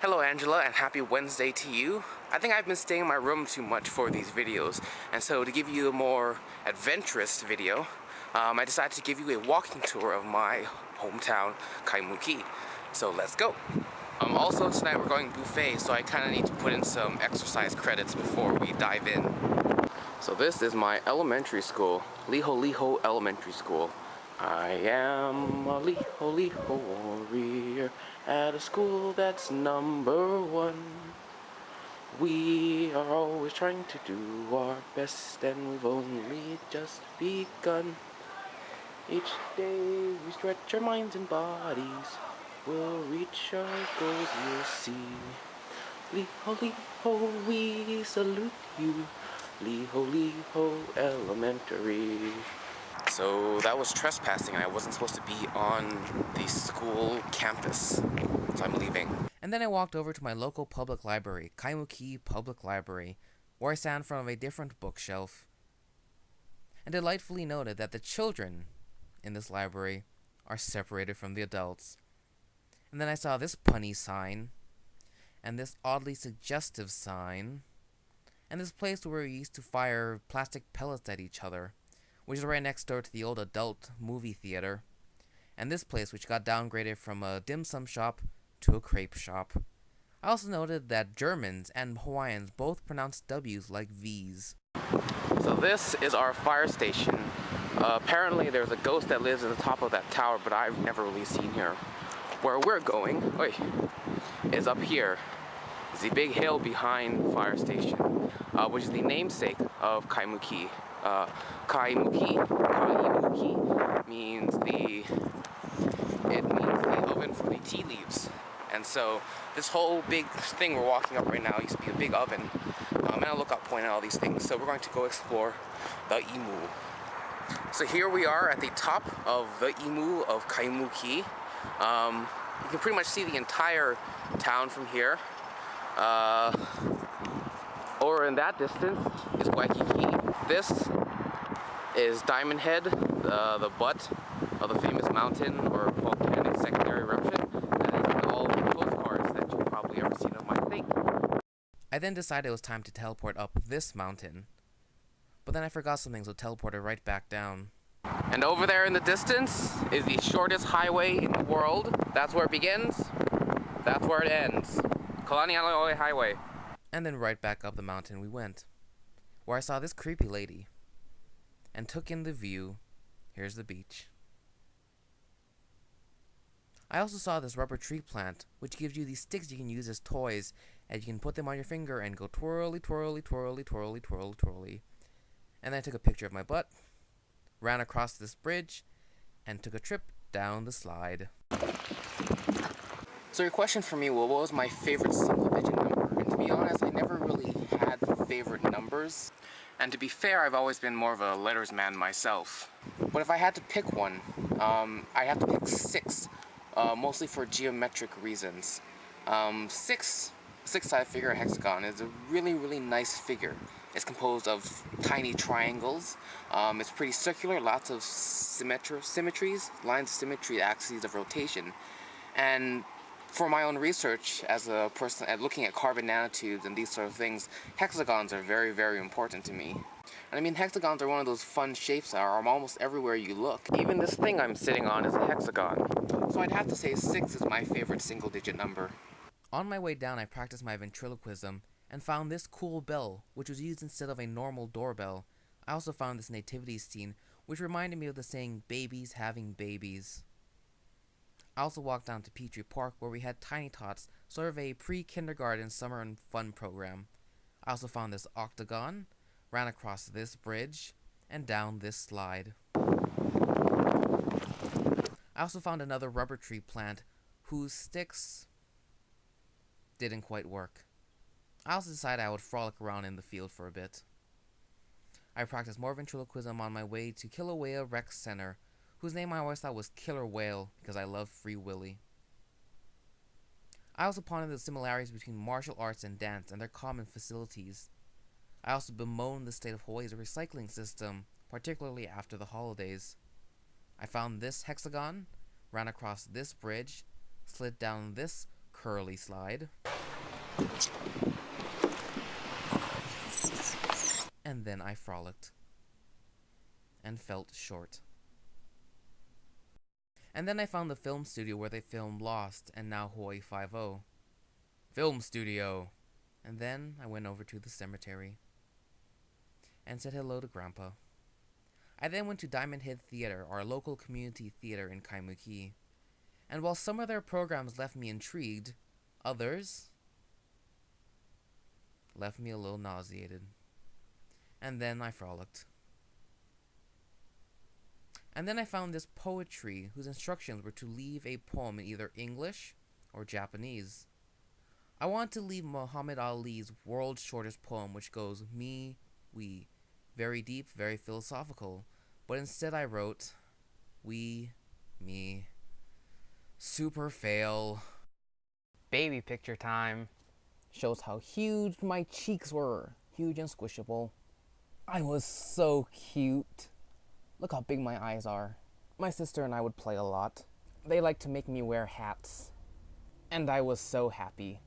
Hello Angela, and happy Wednesday to you. I think I've been staying in my room too much for these videos, and so to give you a more adventurous video, I decided to give you a walking tour of my hometown, Kaimuki. So let's go. Also tonight we're going buffet, so I kind of need to put in some exercise credits before we dive in. So this is my elementary school, Liho Elementary School. I am a Liho warrior at a school that's #1. We are always trying to do our best, and we've only just begun. Each day we stretch our minds and bodies, we'll reach our goals, you'll see. Liho, we salute you. Liho Elementary. So that was trespassing, and I wasn't supposed to be on the school campus, so I'm leaving. And then I walked over to my local public library, Kaimuki Public Library, where I sat in front of a different bookshelf, and delightfully noted that the children in this library are separated from the adults. And then I saw this punny sign, and this oddly suggestive sign, and this place where we used to fire plastic pellets at each other, which is right next door to the old adult movie theater, and this place which got downgraded from a dim sum shop to a crepe shop. I also noted that Germans and Hawaiians both pronounce W's like V's. So this is our fire station. Apparently there's a ghost that lives at the top of that tower, but I've never really seen her. Where we're going is up here. The big hill behind the fire station, which is the namesake of Kaimuki. Kaimuki means the oven for the tea leaves. And so this whole big thing we're walking up right now used to be a big oven. And I look up pointing at all these things. So we're going to go explore the imu. So here we are at the top of the imu of Kaimuki. You can pretty much see the entire town from here. Over in that distance is Waikiki. This is Diamond Head, the butt of the famous mountain or volcanic secondary eruption. That is in all the postcards that you've probably ever seen of my thing. I then decided it was time to teleport up this mountain. But then I forgot something, so teleported right back down. And over there in the distance is the shortest highway in the world. That's where it begins. That's where it ends. Kalaniʻaleʻoe Highway. And then right back up the mountain we went, where I saw this creepy lady and took in the view. Here's the beach. I also saw this rubber tree plant, which gives you these sticks you can use as toys, and you can put them on your finger and go twirly, twirly, twirly, twirly, twirly, twirly. And then I took a picture of my butt, ran across this bridge, and took a trip down the slide. So your question for me, well, what was my favorite single-digit number? And to be honest, I never really had favorite numbers. And to be fair, I've always been more of a letters man myself. But if I had to pick one, I have to pick 6, mostly for geometric reasons. 6-sided figure, a hexagon, is a really nice figure. It's composed of tiny triangles. It's pretty circular, lots of symmetries, lines of symmetry, axes of rotation. And for my own research as a person at looking at carbon nanotubes and these sort of things, hexagons are very important to me. And I mean, hexagons are one of those fun shapes that are almost everywhere you look. Even this thing I'm sitting on is a hexagon. So I'd have to say 6 is my favorite single-digit number. On my way down, I practiced my ventriloquism and found this cool bell, which was used instead of a normal doorbell. I also found this nativity scene, which reminded me of the saying, babies having babies. I also walked down to Petrie Park, where we had Tiny Tots, sort of a pre-kindergarten summer and fun program. I also found this octagon, ran across this bridge, and down this slide. I also found another rubber tree plant, whose sticks didn't quite work. I also decided I would frolic around in the field for a bit. I practiced more ventriloquism on my way to Kilauea Rec Center, whose name I always thought was Killer Whale because I love Free Willy. I also pondered the similarities between martial arts and dance and their common facilities. I also bemoaned the state of Hawaii's recycling system, particularly after the holidays. I found this hexagon, ran across this bridge, slid down this curly slide. And then I frolicked. And felt short. And then I found the film studio where they filmed Lost and now Hawaii Five-0. Film studio! And then I went over to the cemetery and said hello to Grandpa. I then went to Diamond Head Theater, our local community theater in Kaimuki. And while some of their programs left me intrigued, others left me a little nauseated. And then I frolicked. And then I found this poetry whose instructions were to leave a poem in either English or Japanese. I wanted to leave Muhammad Ali's world's shortest poem, which goes, me, we. Very deep, very philosophical. But instead I wrote, we, me. Super fail. Baby picture time. Shows how huge my cheeks were. Huge and squishable. I was so cute. Look how big my eyes are. My sister and I would play a lot. They liked to make me wear hats. And I was so happy.